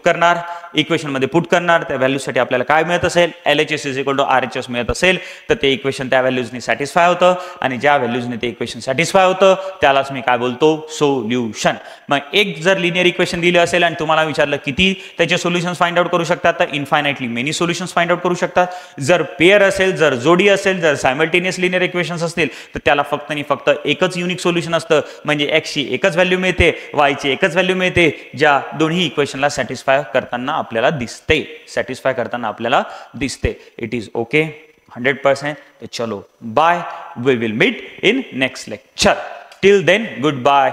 करणार त्या व्हॅल्यूजसाठी आपल्याला काय मिळत असेल, LHS = RHS मिळत असेल तर ते इक्वेशन त्या व्हॅल्यूजनी सॅटिस्फाय होतं. आणि ज्या व्हॅल्यूजने ते इक्वेशन सॅटिस्फाय होतं त्यालाच मी काय बोलतो, सोल्युशन. मग एक जर लिनियर इक्वेशन दिले असेल आणि तुम्हाला विचारलं किती त्याचे सोल्युशन्स फाइंड आउट करू शकतात, तर infinitely many solutions find out करू शकतात. जर पेअर असेल, जर जोडी असेल, जर सायमल्टेनियस लिनियर इक्वेशन्स असतील तर त्याला फक्त आणि फक्त एकच युनिक सोल्युशन असतं, म्हणजे x ची एकच व्हॅल्यू मिळते, y ची एकच व्हॅल्यू मिळते, ज्या दोन्ही इक्वेशनला सॅटिस्फाय करताना आपल्याला दिसते. It is okay 100%. चलो bye, we will meet in next lecture. Till then good bye.